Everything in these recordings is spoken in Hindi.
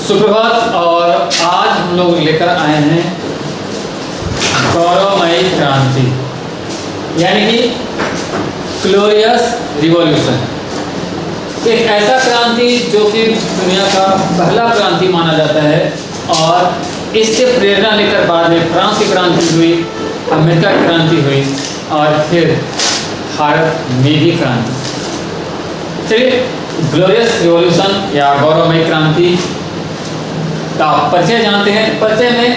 सुप्रभात। और आज हम लोग लेकर आए हैं गौरवमयी क्रांति, यानी कि ग्लोरियस रिवॉल्यूशन। एक ऐसा क्रांति जो कि दुनिया का पहला क्रांति माना जाता है, और इससे प्रेरणा लेकर बाद में फ्रांस की क्रांति हुई, अमेरिका की क्रांति हुई, और फिर भारत में भी क्रांति। चलिए, ग्लोरियस रिवॉल्यूशन या गौरवमयी क्रांति का परिचय जानते हैं। परिचय में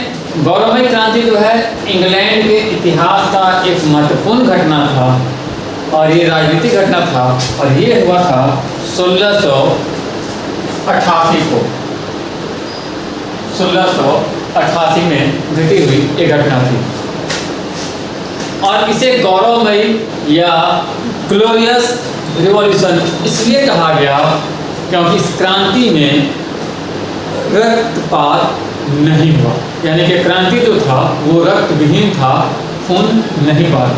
गौरवमयी क्रांति जो है इंग्लैंड के इतिहास का एक महत्वपूर्ण घटना था, और ये राजनीतिक घटना था, और ये हुआ था 1688 को। 1688 में घटी हुई एक घटना थी, और इसे गौरवमयी या ग्लोरियस रिवॉल्यूशन इसलिए कहा गया क्योंकि इस क्रांति में रक्तपात नहीं हुआ, यानी कि क्रांति जो था वो रक्त विहीन था, खून नहीं बहा,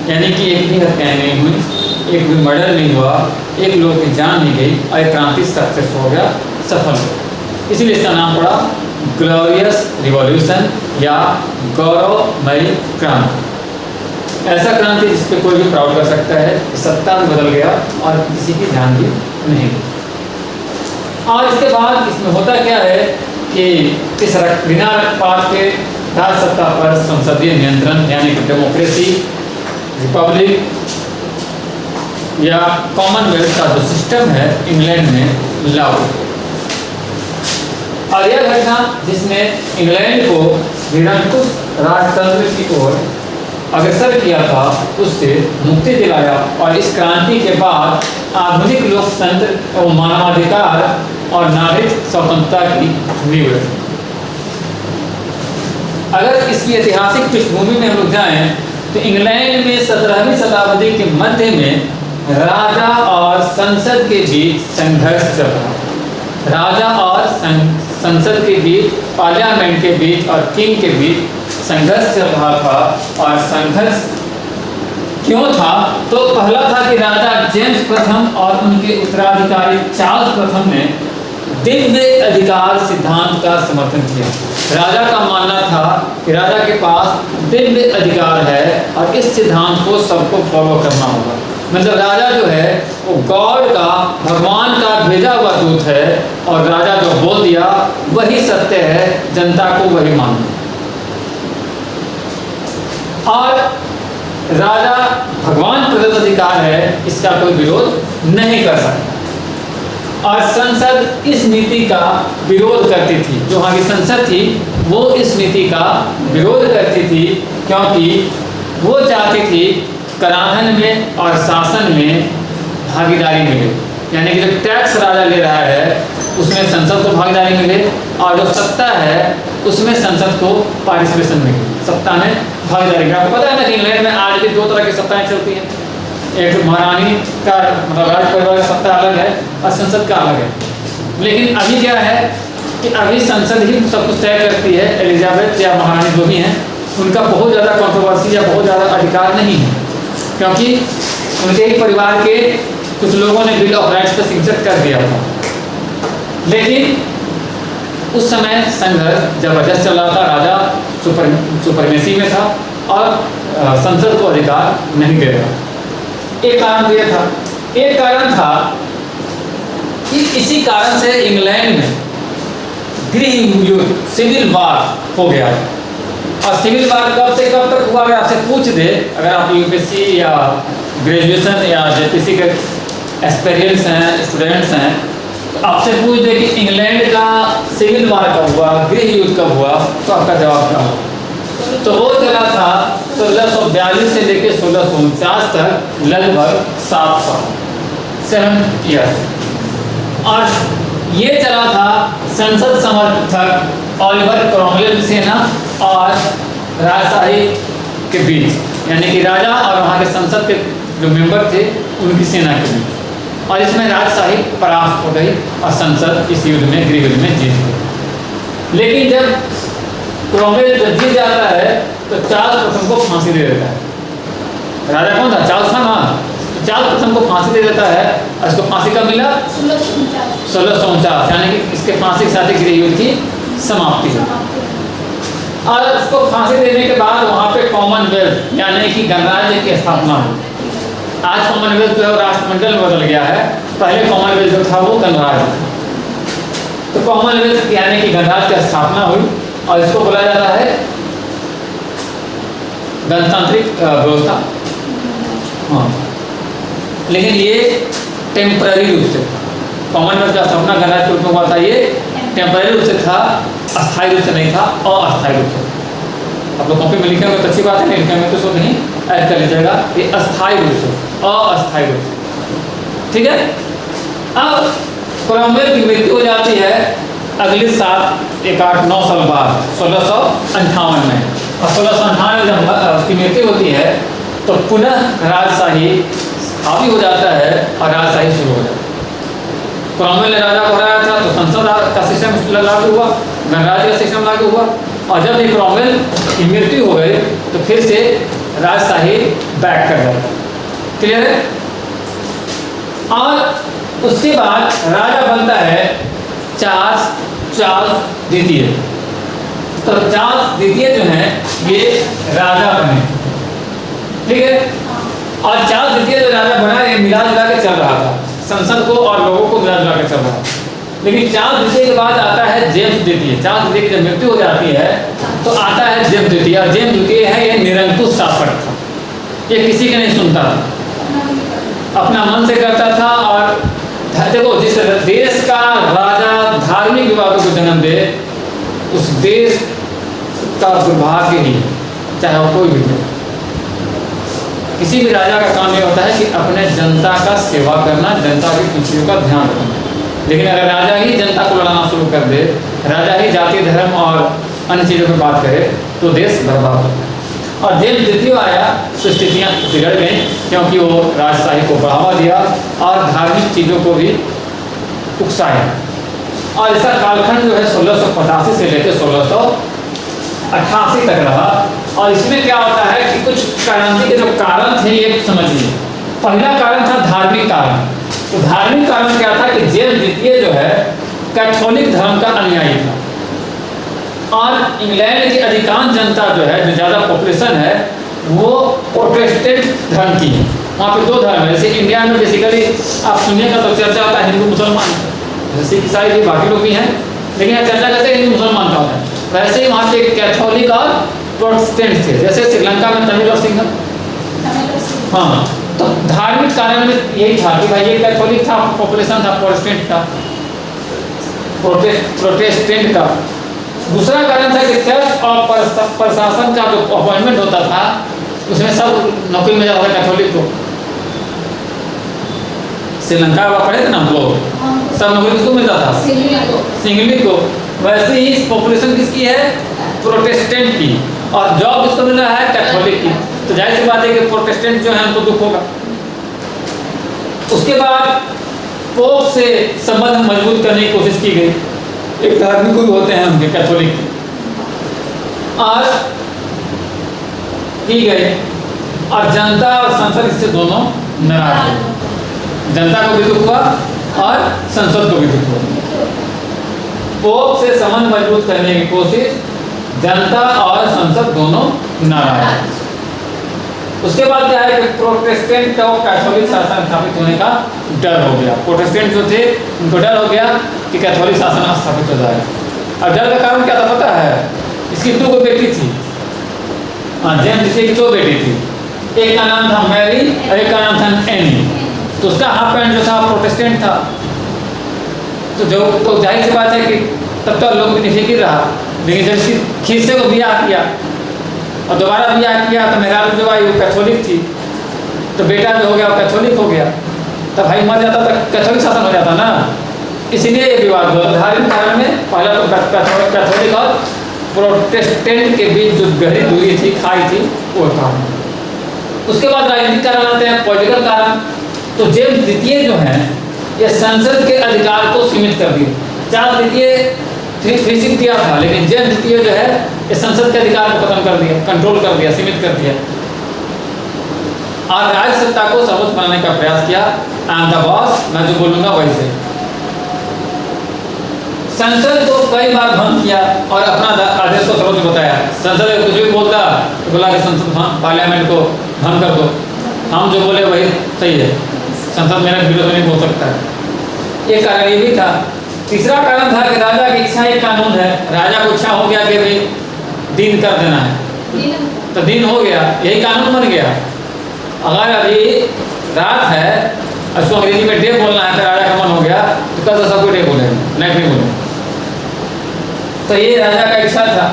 यानी कि एक भी हत्याएं नहीं हुई, एक भी मर्डर नहीं हुआ, एक लोग की जान नहीं गई, और क्रांति सक्सेस हो गया, सफल हो गया। इसीलिए इसका नाम पड़ा ग्लोरियस रिवॉल्यूशन या गौरवमयी क्रांति। ऐसा क्रांति जिस पर कोई भी प्राउड कर सकता है, सत्ता भी बदल गया और किसी की जान भी नहीं गई। और इसके बाद इसमें होता क्या है कि इस बिना रक्तपात के राज सत्ता पर संसदीय नियंत्रण, यानी कि डेमोक्रेसी, रिपब्लिक या कॉमनवेल्थ का जो सिस्टम है इंग्लैंड में लागू। और यह घटना जिसने इंग्लैंड को निरंकुश राजतंत्र की ओर अग्रसर किया था, उससे मुक्ति दिलाया, और इस क्रांति के बाद आधुनिक लोकतंत्र और मानवाधिकार और नागरिक स्वतंत्रता की नींव रखी। अगर इसकी ऐतिहासिक पृष्ठभूमि में हम लोग जाएं तो इंग्लैंड में 17वीं शताब्दी के मध्य में राजा और संसद के बीच संघर्ष चल रहा। राजा और संसद के बीच, पार्लियामेंट के बीच और किंग के बीच संघर्ष चल रहा था। और संघर्ष क्यों था? तो पहला था कि राजा जेम्स प्रथम और उनके उत्तराधिकारी चार्ल्स प्रथम ने दिव्य अधिकार सिद्धांत का समर्थन किया। राजा का मानना था कि राजा के पास दिव्य अधिकार है और इस सिद्धांत को सबको फॉलो करना होगा। मतलब राजा जो है वो गॉड का, भगवान का भेजा हुआ दूत है, और राजा जो बोल दिया वही सत्य है, जनता को वही मानना। और राजा भगवान प्रदत्त अधिकार है, इसका कोई विरोध नहीं कर सकता। और संसद इस नीति का विरोध करती थी। जो वहाँ की संसद थी वो इस नीति का विरोध करती थी, क्योंकि वो चाहती थी कराधान में और शासन में भागीदारी मिले, यानी कि जो टैक्स राजा ले रहा है उसमें संसद को भागीदारी मिले, और जो सत्ता है उसमें संसद को पार्टिसिपेशन मिले, सत्ता में भागीदारी। आपको पता है ना कि इंग्लैंड में आज भी दो तरह की सत्ताएं चलती हैं। एक महारानी का, मतलब राज परिवार का सत्ता अलग है और संसद का अलग है। लेकिन अभी क्या है कि अभी संसद ही सब कुछ तय करती है। एलिजाबेथ या महारानी जो भी हैं उनका बहुत ज़्यादा कंट्रोवर्सी या बहुत ज़्यादा अधिकार नहीं है, क्योंकि उनके ही परिवार के कुछ लोगों ने बिल ऑफ राइट्स पर सिग्नेचर कर दिया था। लेकिन उस समय संघर्ष जबरदस्त चल रहा था। राजा सुपरमेसी में था और संसद को अधिकार नहीं दे रहा। एक कारण तो यह था। एक कारण था कि इसी कारण से इंग्लैंड में गृह युद्ध, सिविल वार हो गया। और सिविल वार कब से कब तक हुआ? अगर आपसे पूछ दे, अगर आप यूपीएससी या ग्रेजुएशन या जेपीसी के एस्पिरेंट्स हैं, स्टूडेंट्स हैं, तो आपसे पूछ दे कि इंग्लैंड का सिविल वार कब हुआ, गृह युद्ध कब हुआ, तो आपका जवाब क्या होगा? तो वो चला था 1642 से लेकर 1649 तक, लगभग 7 साल, 7 ईयर। और ये चला था संसद समर्थक ओलिवर क्रॉमवेल की सेना और राजशाही के बीच, यानी कि राजा और वहाँ के संसद के जो मेंबर थे उनकी सेना के बीच। और इसमें राजशाही परास्त हो गई और संसद इस युद्ध में, गृह युद्ध में, जीत गई। लेकिन जब क्रॉमवेल जब जीत जाता है तो चार्ल्स प्रथम को फांसी दे देता है। राजा कौन था? चार्ल्स था ना। तो चार्ल्स प्रथम को फांसी दे देता है और इसको फांसी कब मिला? 1649, यानी कि इसके फांसी के साथ ही गृह युद्ध की समाप्ति हुई। और उसको फांसी देने के बाद वहाँ पे कॉमनवेल्थ यानी कि गणराज्य की स्थापना हुई। आज कॉमनवेल्थ जो है राष्ट्रमंडल में बदल गया है, पहले कॉमनवेल्थ जो था वो गणराज्य था। तो कॉमनवेल्थ यानी कि गणराज्य की स्थापना हुई और इसको बोला जाता है गणतांत्रिक व्यवस्था। हाँ, लेकिन ये टेम्पररी रूप से था। कॉमनवेल्थ का स्थापना गणराज्य के रूप में हुआ था, ये टेम्पररी रूप से था, अस्थायी रूप से नहीं था, अस्थायी रूप से। आप लोग कॉपी में लिखेंगे तो अच्छी बात है, नहीं लिखेंगे तो उसको नहीं ऐड कर लीजिएगा। ये अस्थायी रूप से, अस्थायी रूप से, ठीक है। अब क्रॉमवेल की मृत्यु हो जाती है अगले साल 1-8-9 साल बाद 1658 में। और 1658 में जब उसकी मृत्यु होती है तो पुनः राजशाही हावी हो जाता है और राजशाही शुरू हो जाता है। क्रॉमवेल ने राजा को हराया था तो संसद का सिस्टम लागू हुआ, गणराज्य का सिस्टम लागू हुआ। और जब ये क्रॉमवेल की मृत्यु हो गई तो फिर से राजशाही बैक कर जाता है। क्लियर है? और उसके बाद राजा बनता है चार्ल्स द्वितीय। तो चार्ल्स द्वितीय जो है ये राजा बने, ठीक है। और चार्ल्स द्वितीय जो राजा बना ये मिला जुला के चल रहा था, संसद को और लोगों को मिला जुला के चल रहा था। लेकिन चार्ल्स द्वितीय के बाद आता है जेम्स द्वितीय। चार्ल्स द्वितीय की जब मृत्यु हो जाती है तो आता है जेम्स द्वितीय। और जेम्स द्वितीय है ये निरंकुश शासक था, ये किसी के नहीं सुनता था, अपना मन से करता था। और देखो, जिस देश का राजा धार्मिक विवादों को जन्म दे उस देश का दुर्भाग्य ही, चाहे वो कोई भी हो। किसी भी राजा का काम ये होता है कि अपने जनता का सेवा करना, जनता की खुशियों का ध्यान रखना। लेकिन अगर राजा ही जनता को लड़ाना शुरू कर दे, राजा ही जाति धर्म और अन्य चीज़ों पर बात करे तो देश बर्बाद होता है। और जेम्स द्वितीय आया तो स्थितियाँ बिगड़ गई, क्योंकि वो राजशाही को बढ़ावा दिया और धार्मिक चीज़ों को भी उकसाया। और इसका कालखंड जो है 1685 से लेकर 1688 तक रहा। और इसमें क्या होता है कि कुछ क्रांति के जो कारण थे ये समझिए। पहला कारण था धार्मिक कारण। तो धार्मिक कारण क्या था कि जेम्स द्वितीय जो है कैथोलिक धर्म का अनुयायी था। और इंग्लैंड की अधिकांश जनता जो है, जो ज़्यादा पॉपुलेशन है, वो प्रोटेस्टेंट धर्म की है। वहाँ पे दो धर्म है। जैसे इंडिया में बेसिकली आप सुनिएगा तो चर्चा होता है हिंदू मुसलमान, जैसे सिख ईसाई भी बाकी लोग भी हैं, लेकिन यहाँ चर्चा करते हैं हिंदू मुसलमान का होता है। वैसे ही वहाँ पे कैथोलिक और प्रोटेस्टेंट थे, जैसे श्रीलंका में तमिल और सिंह। हाँ, तो धार्मिक कारण में यही था कि भाई ये कैथोलिक था, पॉपुलेशन था, प्रोटेस्टेंट था, प्रोटेस्टेंट का। दूसरा कारण था कि चर्च और प्रशासन का जो अपॉइंटमेंट होता था उसमें सब नौकरी में जाता था कैथोलिक को। श्रीलंका में पढ़े थे ना हम लोग, सब नौकरी किसको मिलता था? सिंगली को। वैसे ही पॉपुलेशन किसकी है? प्रोटेस्टेंट की। और जॉब किसको मिल रहा है? कैथोलिक की। तो जाहिर सी बात है कि प्रोटेस्टेंट जो है उनको दुख होगा। उसके बाद पोप से संबंध मजबूत करने की कोशिश की गई। एक धार्मिक गुरु होते हैं उनके कैथोलिक के, और की गई। और जनता और संसद इससे दोनों नाराज हुए। जनता को भी दुख हुआ और संसद को भी दुख हुआ। पोप से संबंध मजबूत करने की कोशिश, जनता और संसद दोनों नाराज। उसके बाद क्या है कि प्रोटेस्टेंट का कैथोलिक शासन स्थापित होने का डर हो गया। प्रोटेस्टेंट जो थे उनको डर हो गया कि कैथोलिक शासन स्थापित हो जाए। और डर का कारण क्या था पता है? इसकी दो बेटी थी। हाँ, जेम्स द्वितीय की दो बेटी थी। एक का नाम था मैरी और एक का नाम था एनी। तो उसका हाफ पैंट जो था प्रोटेस्टेंट था। तो जो तो जाहिर सी बात है कि तब तक लोग बेनिफिकिर रहा। लेकिन जब इसकी खींचे को ब्याह किया और दोबारा ब्याह किया तो मेहरारू जो आई वो कैथोलिक थी, तो बेटा जो हो गया वो कैथोलिक हो गया। तब भाई मर जाता तो कैथोलिक शासन हो जाता ना, इसीलिए ये विवाद हुआ। धार्मिक कारण में पहला तो कैथोलिक और प्रोटेस्टेंट के बीच जो गहरी दूरी थी, खाई थी, वो कारण। उसके बाद राजनीतिक कारण आते हैं, पॉलिटिकल कारण। तो जेम्स द्वितीय जो है ये संसद के अधिकार को सीमित कर दिए। चार्ल्स द्वितीय फ्रीसिंग किया था, लेकिन जेम्स द्वितीय जो है ये संसद के अधिकार को खत्म कर दिया, कंट्रोल कर दिया, सीमित कर दिया। और राज्य सत्ता को सर्वोच्च बनाने का प्रयास किया। आई एम द बॉस, मैं जो बोलूंगा वैसे। संसद को कई बार भंग किया और अपना आदेश को सर्वोच्च बताया। संसद कुछ भी बोलता तो बोला कि संसद पार्लियामेंट को भंग कर दो, हम जो बोले वही सही है, संसद मेरा विरोध नहीं हो सकता है। एक कारण ये भी था। तीसरा कारण था कि राजा की इच्छा एक कानून है। राजा को इच्छा हो गया कि भाई दिन कर देना है, तो दिन हो गया, यही कानून बन गया। अगर अभी रात है, उसको अंग्रेजी में डे बोलना है, तो राजा का मन हो गया तो कल तो सबको डे बोलेंगे, नाइट नहीं बोलेंगे। तो ये राजा का इच्छा था।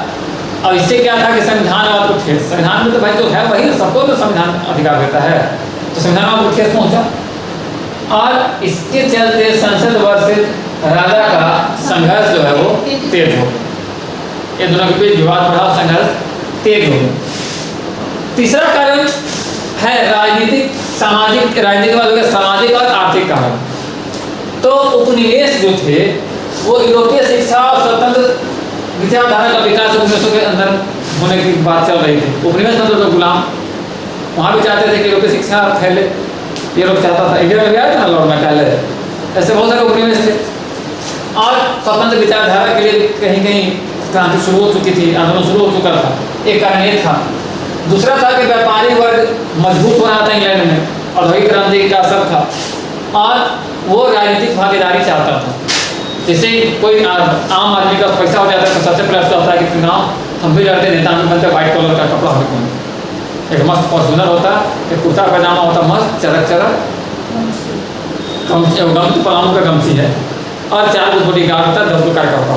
और इससे क्या था कि संविधानवाद को ठेस, संविधान में तो भाई जो है वही सबको तो संविधान अधिकार देता है, तो संविधानवाद को ठेस पहुंचा। और इसके चलते संसद वर्सेस राजा का संघर्ष जो है वो तेज हो गया। ये दोनों के बीच विवाद बढ़ा, संघर्ष तेज हो गया। तीसरा कारण है राजनीतिक सामाजिक और आर्थिक कारण। तो उपनिवेश जो थे वो यूरोपीय शिक्षा और स्वतंत्र विचारधारा का विकास उपनिवेशों के अंदर होने की बात चल रही थी। उपनिवेश मतलब तो गुलाम, वहाँ भी चाहते थे कि यूरोपीय शिक्षा फैले, ये लोग चाहता था। इंडिया में गया था लॉर्ड मैकाले, ऐसे बहुत सारे उपनिवेश थे। और स्वतंत्र विचारधारा के लिए कहीं कहीं क्रांति शुरू हो चुकी थी, आंदोलन शुरू हो चुका था। एक कारण ये था। दूसरा था कि व्यापारी वर्ग मजबूत हो रहा था इंग्लैंड में, औद्योगिक क्रांति का असर था, और वो राजनीतिक भागीदारी चाहता था। जैसे कोई आम आदमी का पैसा हो जाता है तो सबसे पहले उसका होता है कि चुनाव हम भी लड़ते, नेता हम बनते, व्हाइट कलर का कपड़ा होता, एक मस्त फॉर्चूनर होता, एक कुर्ता पैजामा होता मस्त चरक चरक, गमछी पलामू का गमछी है, और 4 बॉडी गार्ड होता, 10 रुपये का होता।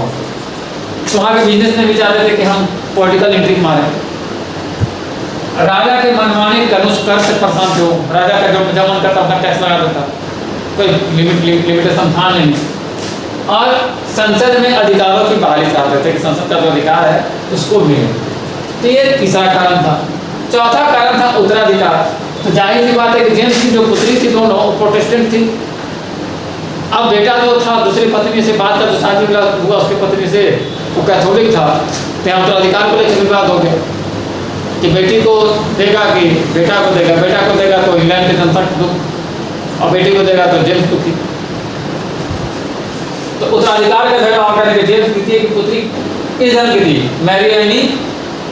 तो वहाँ के बिजनेस में भी चाहते थे कि हम पॉलिटिकल एंट्री मारें। राजा के मनमानी कर से परेशान थे वो। राजा का जो मन करता अपना टैक्स लगा देता, कोई लिमिटेशन था नहीं। और संसद में अधिकारों की बहाली चाहते थे कि संसद का जो अधिकार है उसको मिले। तो ये तीसरा कारण था। चौथा कारण था उत्तराधिकार। तो जाहिर सी बात है कि जेम्स की जो पुत्री थी दोनों प्रोटेस्टेंट थी। अब बेटा जो था दूसरी पत्नी से बात का जो शादी हुआ उसकी पत्नी से, वो कैथोलिक था। तो यहाँ उत्तराधिकार को लेकर विवाद हो गया कि बेटी को देगा कि बेटा को देगा, बेटा को देगा तो इंग्लैंड की जनता दुख, और बेटी को देगा तो जेम्स दुखी। तो उत्तराधिकार का झगड़ा होकर के जेम्स द्वितीय की पुत्री इस धर्म की थी, मैरी यानी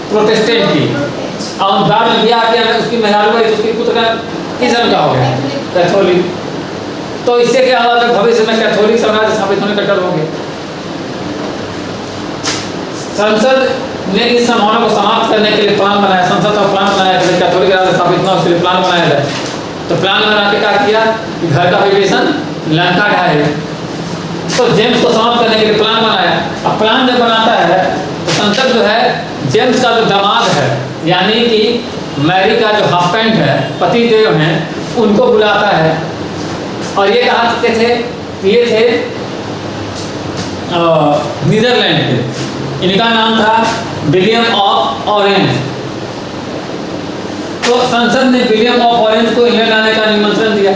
प्रोटेस्टेंट की, और बाद में ब्याह किया उसकी मेहरारू भाई, उसकी पुत्र का किस धर्म का हो गया, कैथोलिक। तो इससे क्या हुआ कि भविष्य में कैथोलिक साम्राज्य स्थापित होने का डर हो गया। संसद ने इस संभावना को समाप्त करने के लिए प्लान बनाया। संसद का प्लान बनाया कि कैथोलिक राज्य स्थापित ना, उसके लिए प्लान बनाया जाए। तो प्लान बना के क्या किया कि घर का विभीषण लंका ढाए। तो जेम्स को समाप्त करने के लिए प्लान बनाया। अब प्लान जब बनाता है तो संसद जो है जेम्स का जो दामाद है, यानी कि मैरी का जो हस्बैंड है, पति देव हैं, उनको बुलाता है। और ये कहाँ के थे? ये थे नीदरलैंड के। इनका नाम था विलियम ऑफ ऑरेंज। तो संसद ने विलियम ऑफ ऑरेंज को इंग्लैंड आने का निमंत्रण दिया।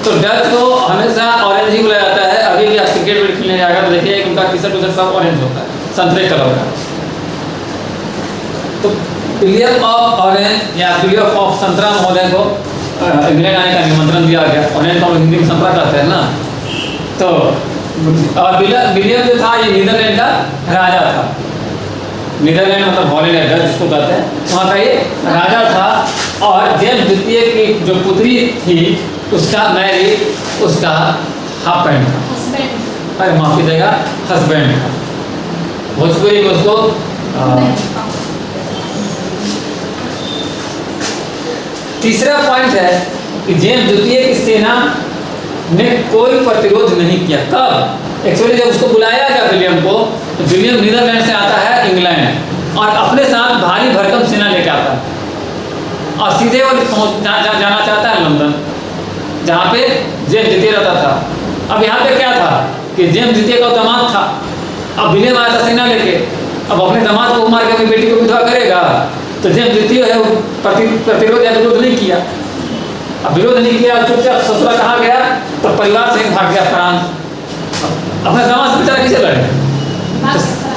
तो डच को हमेशा ऑरेंज ही बुलाया जाता है। अभी भी आप क्रिकेट खेलने जाएगा तो देखिए उनका टी-शर्ट सब ऑरेंज होता है, संतरे कलर का। तो विलियम ऑफ ऑरेंज या विलियम ऑफ संतरा महोदय को इंग्लैंड आने का निमंत्रण दिया गया। ऑरेंज को हिंदी में संतरा कहते हैं ना। तो और विलियम जो था ये नीदरलैंड का राजा था। नीदरलैंड मतलब हॉलैंड है, डच जिसको कहते हैं, वहाँ का ये राजा था। और जेम्स द्वितीय की जो पुत्री थी उसका मैरी उसका हस्बैंड था। अरे माफ कीजिएगा, हस्बैंड था। भोजपुरी में उसको तीसरा पॉइंट है कि जेम्स द्वितीय की सेना ने कोई प्रतिरोध नहीं किया। कब? एक्चुअली जब उसको बुलाया गया विलियम को, तो विलियम नीदरलैंड से आता है इंग्लैंड और अपने साथ भारी भरकम सेना लेकर आता है और सीधे वो जाना चाहता है लंदन, जहाँ पे जेम्स द्वितीय रहता था। अब यहाँ पे क्या था कि जेम्स द्वितीय का दामाद था। अब विलियम आया था सेना लेके, अब अपने दामाद को मार के अपनी बेटी को विधवा करेगा। तो जेम्स द्वितीय है वो प्रतिरोध या विरोध नहीं किया। अब विरोध नहीं किया, चुपचाप ससुरा कहाँ गया तो परिवार से भाग गया फ्रांस। अपने दामाद से बेचारा किसे लड़े?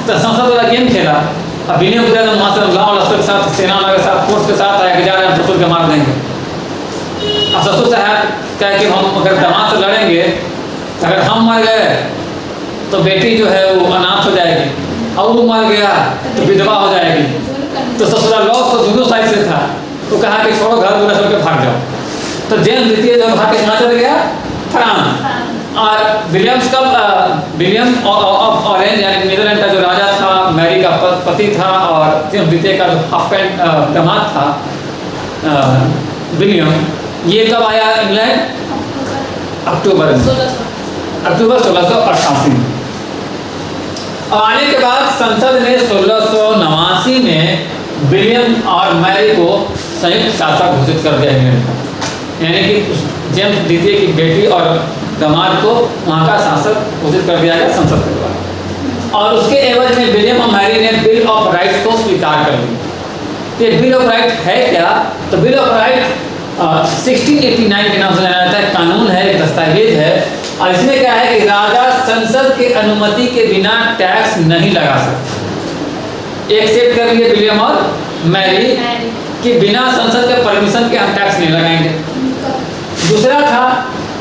तो संसद वाला गेम खेला। अब विलियम पूरा वहाँ से लाओ लश्कर के साथ, सेना के साथ, फोर्स के साथ आया कि जा रहे हैं ससुर के मार देंगे। अब ससुर साहब कहे कि हम अगर दामाद से लड़ेंगे, अगर हम मर गए तो बेटी जो है वो अनाथ हो जाएगी, और वो मर गया तो विधवा हो जाएगी। तो ससुराल लॉस तो दोनों साइड से था। तो कहा कि छोड़ो घर दूल्हा छोड़ के भाग जाओ। तो जेम्स द्वितीय जो भाग के कहाँ चल गया? फ्रांस। और विलियम ऑफ ऑरेंज यानी नीदरलैंड का जो राजा था, मैरी का पति था, और जेम्स द्वितीय का जो हस्बैंड दामाद था विलियम, ये कब आया इंग्लैंड? अक्टूबर 1688 में। और आने के बाद संसद ने 1689 में विलियम और मैरी को संयुक्त शासक घोषित कर दिया इंग्लैंड का, यानी कि जेम्स द्वितीय की बेटी और दामाद को वहाँ का शासक घोषित कर दिया गया संसद के द्वारा। और उसके एवज में विलियम और मैरी ने बिल ऑफ राइट्स को स्वीकार कर लिया। ये बिल ऑफ राइट है क्या? तो बिल ऑफ राइट 1689 के नाम से जाना जाता है, कानून है, एक दस्तावेज है। और इसमें क्या है कि राजा संसद के अनुमति के बिना टैक्स नहीं लगा सकते। एक्सेप्ट कर लिए विलियम और मैरी कि बिना संसद के परमिशन के हम टैक्स नहीं लगाएंगे। दूसरा था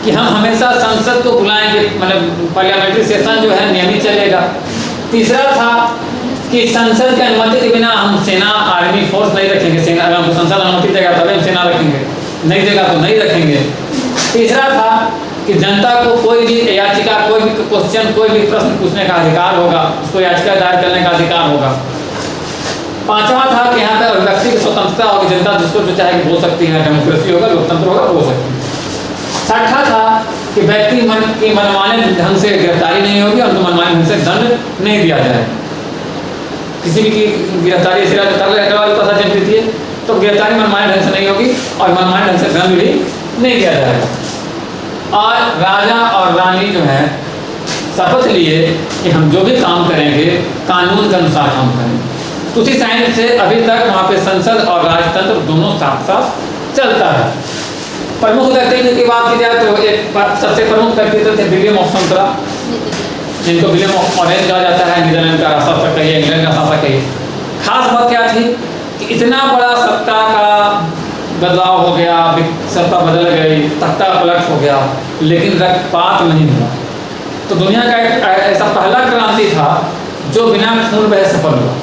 कि हम हमेशा संसद को बुलाएंगे, मतलब पार्लियामेंट्री सेशन जो है नियमित चलेगा। तीसरा था कि संसद की अनुमति के बिना हम सेना, आर्मी फोर्स नहीं रखेंगे। सेना अगर हमको संसद अनुमति देगा तभी हम सेना रखेंगे, नहीं देगा तो नहीं रखेंगे। तीसरा था कि जनता को कोई भी याचिका, कोई भी क्वेश्चन, कोई भी प्रश्न पूछने का अधिकार होगा, उसको याचिका दायर करने का अधिकार होगा। पांचवा था कि यहाँ पे व्यक्ति की स्वतंत्रता होगी, जनता जिसको जो चाहे बोल सकती है, डेमोक्रेसी होगा, लोकतंत्र होगा, बोल सकती है। छठा था कि व्यक्ति की मनमाने ढंग से गिरफ्तारी नहीं होगी और उनको मनमाने ढंग से दंड नहीं दिया जाए। किसी भी की गिरफ्तारी सिरा था जेम्स द्वितीय, तो गिरफ्तारी मनमाने ढंग से नहीं होगी और मनमाने ढंग से दंड भी नहीं दिया जाएगा। और राजा और रानी जो है शपथ लिए कि हम जो भी काम करेंगे कानून के अनुसार काम करेंगे। तो उसी साइन से अभी तक वहाँ पे संसद और राजतंत्र दोनों साथ साथ चलता है। प्रमुख व्यक्तित्व की बात की जाए तो एक सबसे प्रमुख व्यक्तित्व थे विलियम ऑफ संतरा, जिनको विलियम ऑफ ऑरेंज कहा जाता है। नीदरलैंड का शासक कहिए, इंग्लैंड का शासक कहिए। खास बात क्या थी कि इतना बड़ा सत्ता का बदलाव हो गया, सत्ता बदल गई, तख्ता पलट हो गया, लेकिन रक्तपात नहीं हुआ। तो दुनिया का एक ऐसा पहला क्रांति था जो बिना खून बहे सफल हुआ।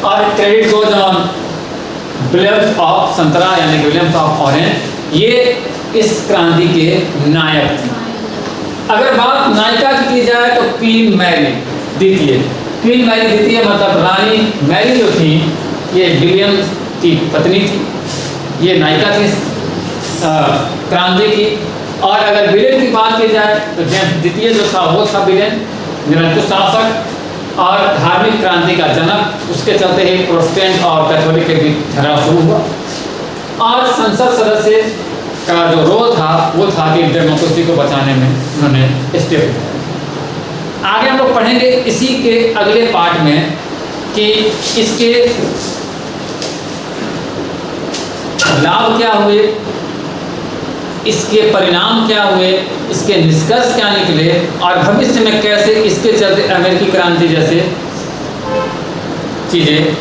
और credit goes on William of संतरा यानी विलियम ऑफ ऑरेंज, ये इस क्रांति के नायक थे। अगर बात नायिका की जाए तो क्वीन मैरी द्वितीय। क्वीन मैरी द्वितीय मतलब रानी मैरी जो थी, ये विलियम की पत्नी थी, ये नायिका थी क्रांति की। और अगर विलेन की बात की जाए तो जेम्स द्वितीय जो था वो था विलेन, निरंकुश शासक और धार्मिक क्रांति का जनक। उसके चलते ही प्रोटेस्टेंट और कैथोलिक के बीच झगड़ा शुरू हुआ। और संसद सदस्य का जो रोल था वो था कि डेमोक्रेसी को बचाने में उन्होंने स्टेप लिया। आगे हम लोग पढ़ेंगे इसी के अगले पार्ट में कि इसके लाभ क्या हुए, इसके परिणाम क्या हुए, इसके निष्कर्ष क्या निकले और भविष्य में कैसे इसके चलते अमेरिकी क्रांति जैसे चीज़ें